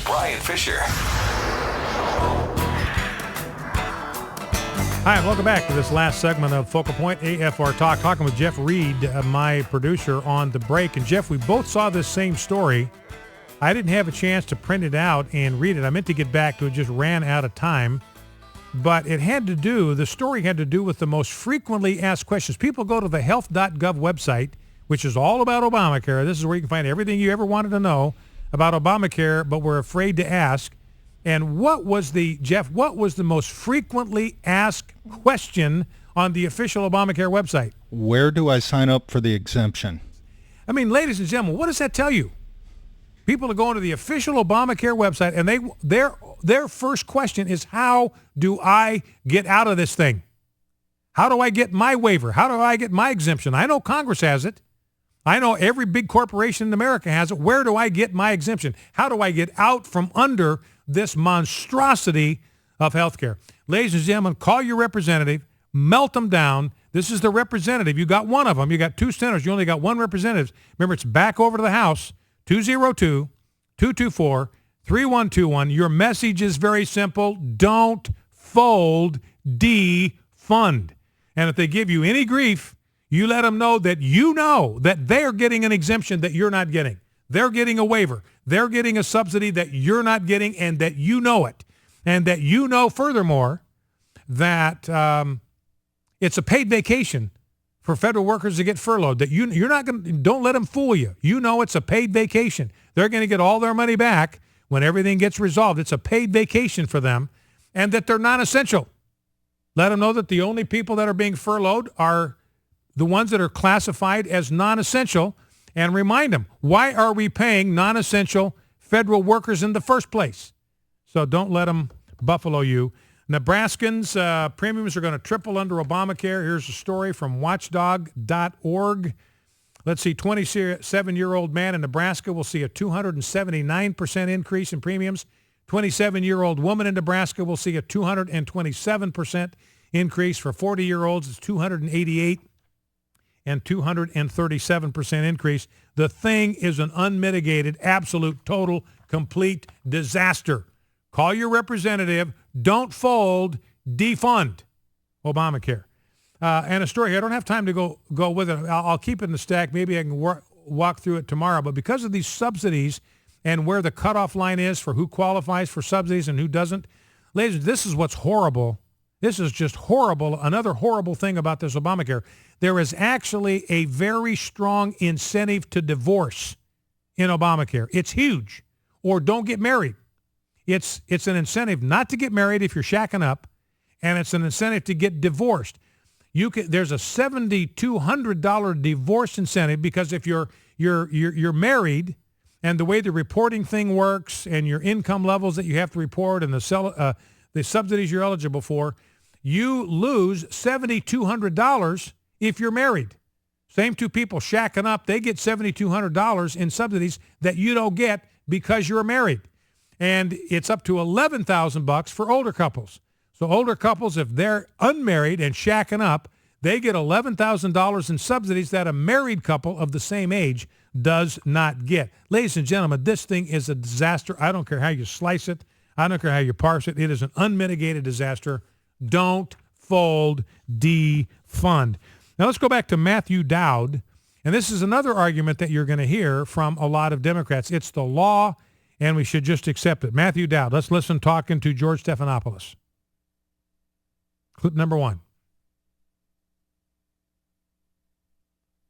Brian Fisher. Hi, and welcome back to this last segment of Focal Point AFR Talk, talking with Jeff Reed, my producer, on the break. And Jeff, we both saw this same story. I didn't have a chance to print it out and read it. I meant to get back to it, just ran out of time. But the story had to do with the most frequently asked questions. People go to the health.gov website, which is all about Obamacare. This is where you can find everything you ever wanted to know about Obamacare, but we're afraid to ask. And what was the most frequently asked question on the official Obamacare website? Where do I sign up for the exemption? I mean, ladies and gentlemen, what does that tell you? People are going to the official Obamacare website, and their first question is, how do I get out of this thing? How do I get my waiver? How do I get my exemption? I know Congress has it. I know every big corporation in America has it. Where do I get my exemption? How do I get out from under this monstrosity of health care? Ladies and gentlemen, call your representative, melt them down. This is the representative. You got one of them. You got two senators. You only got one representative. Remember, it's back over to the House, 202-224-3121. Your message is very simple. Don't fold, defund. And if they give you any grief, you let them know that they're getting an exemption that you're not getting. They're getting a waiver. They're getting a subsidy that you're not getting, and that you know it. And that you know, furthermore, that it's a paid vacation for federal workers to get furloughed. That don't let them fool you. You know it's a paid vacation. They're going to get all their money back when everything gets resolved. It's a paid vacation for them, and that they're non-essential. Let them know that the only people that are being furloughed are the ones that are classified as non-essential. And remind them, why are we paying non-essential federal workers in the first place? So don't let them buffalo you. Nebraskans' premiums are going to triple under Obamacare. Here's a story from watchdog.org. Let's see, 27-year-old man in Nebraska will see a 279% increase in premiums. 27-year-old woman in Nebraska will see a 227% increase. For 40-year-olds, it's 288 and 237% increase. The thing is an unmitigated, absolute, total, complete disaster. Call your representative. Don't fold. Defund Obamacare. And a story here. I don't have time to go with it. I'll keep it in the stack. Maybe I can walk through it tomorrow. But because of these subsidies and where the cutoff line is for who qualifies for subsidies and who doesn't, ladies, this is what's horrible. This is just horrible. Another horrible thing about this Obamacare. There is actually a very strong incentive to divorce in Obamacare. It's huge. Or don't get married. It's an incentive not to get married if you're shacking up, and it's an incentive to get divorced. There's a $7,200 divorce incentive, because if you're married, and the way the reporting thing works, and your income levels that you have to report, and the subsidies you're eligible for, you lose $7,200 if you're married. Same two people shacking up, they get $7,200 in subsidies that you don't get because you're married. And it's up to $11,000 for older couples. So older couples, if they're unmarried and shacking up, they get $11,000 in subsidies that a married couple of the same age does not get. Ladies and gentlemen, this thing is a disaster. I don't care how you slice it. I don't care how you parse it. It is an unmitigated disaster. Don't fold, defund. Now let's go back to Matthew Dowd. And this is another argument that you're going to hear from a lot of Democrats. It's the law, and we should just accept it. Matthew Dowd, let's listen talking to George Stephanopoulos. Clip number one.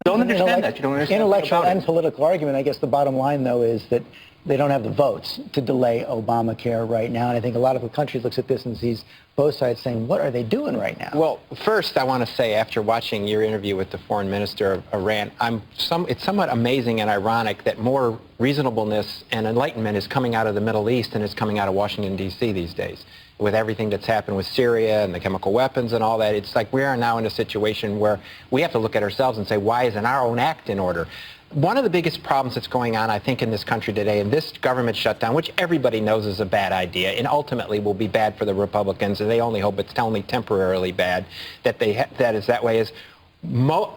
Don't understand that. You don't understand intellectual and political argument. I guess the bottom line, though, is that they don't have the votes to delay Obamacare right now. And I think a lot of the country looks at this and sees both sides saying, what are they doing right now? Well, first, I want to say, after watching your interview with the foreign minister of Iran, it's somewhat amazing and ironic that more reasonableness and enlightenment is coming out of the Middle East than is coming out of Washington, D.C. these days. With everything that's happened with Syria and the chemical weapons and all that, it's like we are now in a situation where we have to look at ourselves and say, why isn't our own act in order? One of the biggest problems that's going on, I think, in this country today, and this government shutdown, which everybody knows is a bad idea and ultimately will be bad for the Republicans, and they only hope it's only temporarily bad, that is that way, is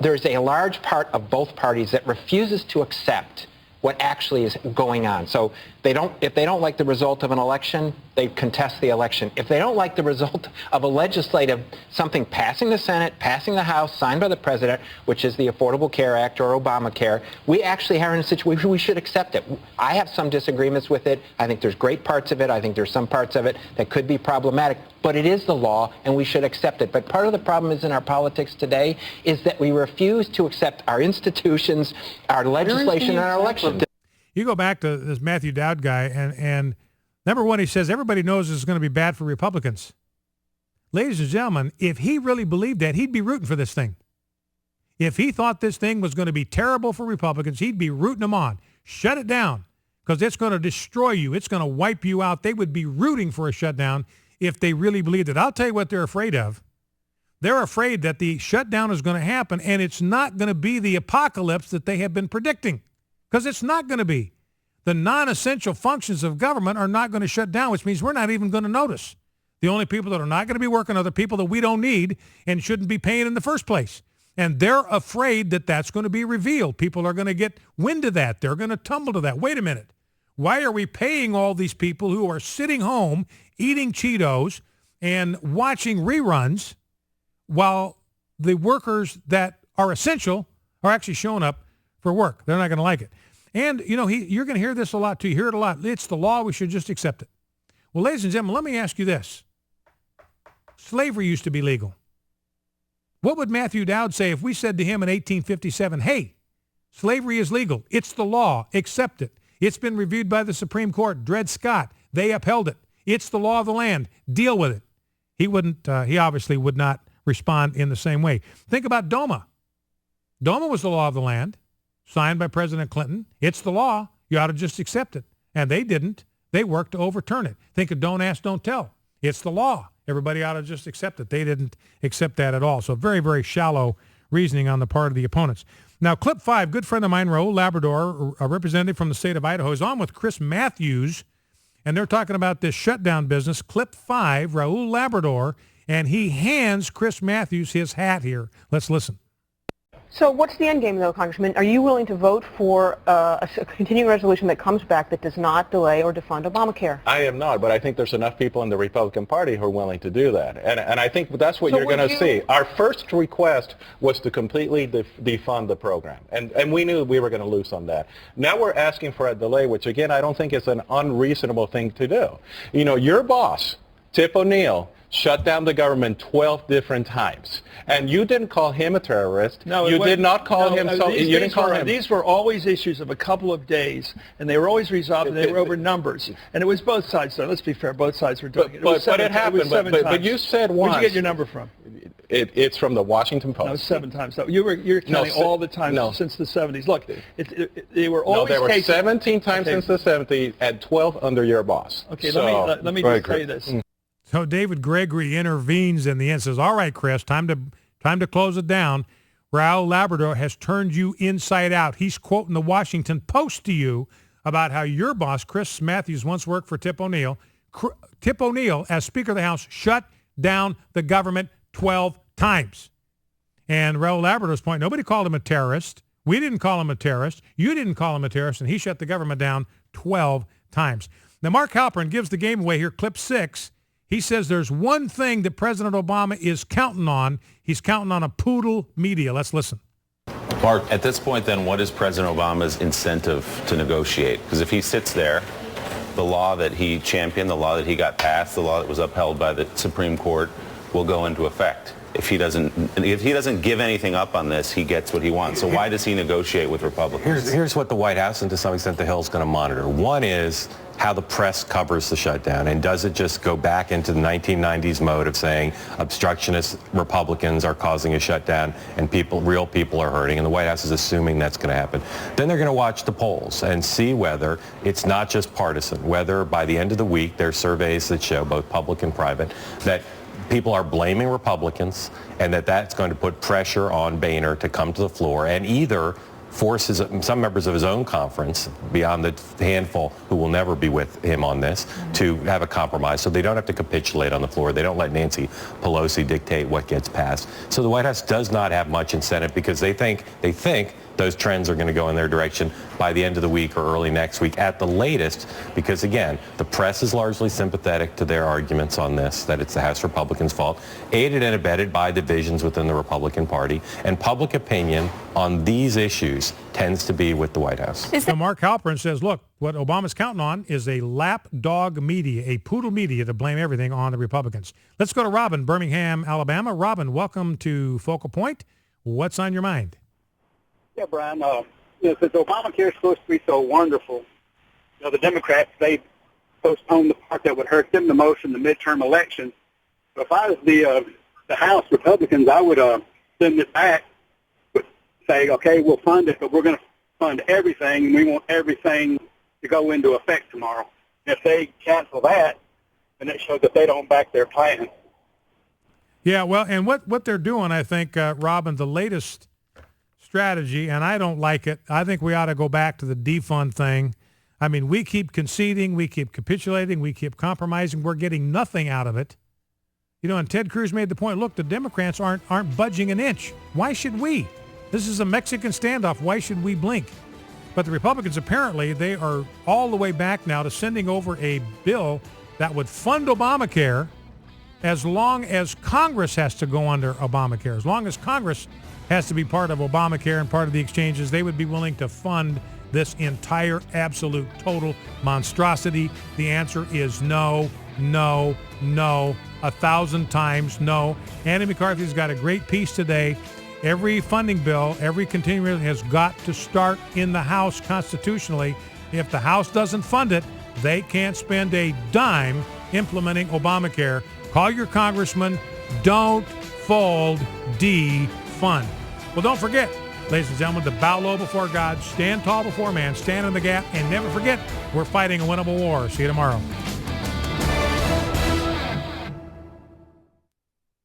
there's a large part of both parties that refuses to accept what actually is going on. So If they don't like the result of an election, they contest the election. If they don't like the result of a legislative, something passing the Senate, passing the House, signed by the president, which is the Affordable Care Act or Obamacare, we actually are in a situation we should accept it. I have some disagreements with it. I think there's great parts of it. I think there's some parts of it that could be problematic. But it is the law, and we should accept it. But part of the problem is in our politics today is that we refuse to accept our institutions, our legislation, and our elections. You go back to this Matthew Dowd guy, and number one, he says everybody knows this is going to be bad for Republicans. Ladies and gentlemen, if he really believed that, he'd be rooting for this thing. If he thought this thing was going to be terrible for Republicans, he'd be rooting them on. Shut it down, because it's going to destroy you. It's going to wipe you out. They would be rooting for a shutdown if they really believed it. I'll tell you what they're afraid of. They're afraid that the shutdown is going to happen, and it's not going to be the apocalypse that they have been predicting. Because it's not going to be. The non-essential functions of government are not going to shut down, which means we're not even going to notice. The only people that are not going to be working are the people that we don't need and shouldn't be paying in the first place. And they're afraid that that's going to be revealed. People are going to get wind of that. They're going to tumble to that. Wait a minute. Why are we paying all these people who are sitting home, eating Cheetos, and watching reruns while the workers that are essential are actually showing up for work? They're not going to like it. And, you know, you're going to hear this a lot, too. You hear it a lot. It's the law. We should just accept it. Well, ladies and gentlemen, let me ask you this. Slavery used to be legal. What would Matthew Dowd say if we said to him in 1857, hey, slavery is legal. It's the law. Accept it. It's been reviewed by the Supreme Court. Dred Scott. They upheld it. It's the law of the land. Deal with it. He wouldn't. He obviously would not respond in the same way. Think about DOMA. DOMA was the law of the land. Signed by President Clinton. It's the law. You ought to just accept it. And they didn't. They worked to overturn it. Think of Don't Ask, Don't Tell. It's the law. Everybody ought to just accept it. They didn't accept that at all. So very, very shallow reasoning on the part of the opponents. Now, clip 5, good friend of mine, Raul Labrador, a representative from the state of Idaho, is on with Chris Matthews, and they're talking about this shutdown business. Clip 5, Raul Labrador, and he hands Chris Matthews his hat here. Let's listen. So what's the end game, though, Congressman? Are you willing to vote for a continuing resolution that comes back that does not delay or defund Obamacare? I am not, but I think there's enough people in the Republican Party who are willing to do that. And I think that's what you're going to see. Our first request was to completely defund the program. And we knew we were going to lose on that. Now we're asking for a delay, which, again, I don't think is an unreasonable thing to do. You know, your boss, Tip O'Neill, shut down the government 12 different times. And you didn't call him a terrorist. No, you did not call him so. You didn't call him. These were always issues of a couple of days, and they were always resolved, and they were over numbers. And it was both sides, though. Let's be fair, both sides were doing it. But it happened. But you said once. Where'd you get your number from? It's from the Washington Post. No, 7 times. So you're counting all the times since the 70s. Look, they were always there were cases. 17 times since the 70s, and 12 under your boss. Okay, so, let me just tell you this. So David Gregory intervenes in the end, says, all right, Chris, time to close it down. Raul Labrador has turned you inside out. He's quoting the Washington Post to you about how your boss, Chris Matthews, once worked for Tip O'Neill. Tip O'Neill, as Speaker of the House, shut down the government 12 times. And Raul Labrador's point, nobody called him a terrorist. We didn't call him a terrorist. You didn't call him a terrorist, and he shut the government down 12 times. Now, Mark Halperin gives the game away here, clip 6. He says there's one thing that President Obama is counting on. He's counting on a poodle media. Let's listen. Mark, at this point, then, what is President Obama's incentive to negotiate? Because if he sits there, the law that he championed, the law that he got passed, the law that was upheld by the Supreme Court will go into effect. If he doesn't give anything up on this, he gets what he wants. So why does he negotiate with Republicans? Here's what the White House and to some extent the Hill is going to monitor. One is how the press covers the shutdown, and does it just go back into the 1990s mode of saying obstructionist Republicans are causing a shutdown and real people are hurting, and the White House is assuming that's going to happen. Then they're going to watch the polls and see whether it's not just partisan, whether by the end of the week there are surveys that show, both public and private, that people are blaming Republicans and that's going to put pressure on Boehner to come to the floor and either forces some members of his own conference, beyond the handful who will never be with him on this, to have a compromise so they don't have to capitulate on the floor. They don't let Nancy Pelosi dictate what gets passed. So the White House does not have much incentive because they think those trends are going to go in their direction by the end of the week or early next week at the latest, because again, the press is largely sympathetic to their arguments on this, that it's the House Republicans' fault, aided and abetted by divisions within the Republican Party, and public opinion on these issues tends to be with the White House. So Mark Halperin says, look, what Obama's counting on is a lapdog media, a poodle media to blame everything on the Republicans. Let's go to Robin, Birmingham, Alabama. Robin, welcome to Focal Point. What's on your mind? Yeah, Brian, since Obamacare is supposed to be so wonderful, the Democrats, they postponed the part that would hurt them the most in the midterm elections. So if I was the House Republicans, I would send it back, but say, okay, we'll fund it, but we're going to fund everything, and we want everything to go into effect tomorrow. If they cancel that, then it shows that they don't back their plan. Yeah, well, and what they're doing, I think, Robin, the latest strategy, and I don't like it. I think we ought to go back to the defund thing. I mean, we keep conceding, we keep capitulating, we keep compromising. We're getting nothing out of it. And Ted Cruz made the point, look, the Democrats aren't budging an inch. Why should we? This is a Mexican standoff. Why should we blink? But the Republicans, apparently, they are all the way back now to sending over a bill that would fund Obamacare as long as Congress has to go under Obamacare. As long as Congress has to be part of Obamacare and part of the exchanges, they would be willing to fund this entire absolute total monstrosity. The answer is no, no, no, 1,000 times no. Andy McCarthy's got a great piece today. Every funding bill, every continuing has got to start in the House constitutionally. If the House doesn't fund it, they can't spend a dime implementing Obamacare. Call your congressman. Don't fold, defund. Well, don't forget, ladies and gentlemen, to bow low before God, stand tall before man, stand in the gap, and never forget, we're fighting a winnable war. See you tomorrow.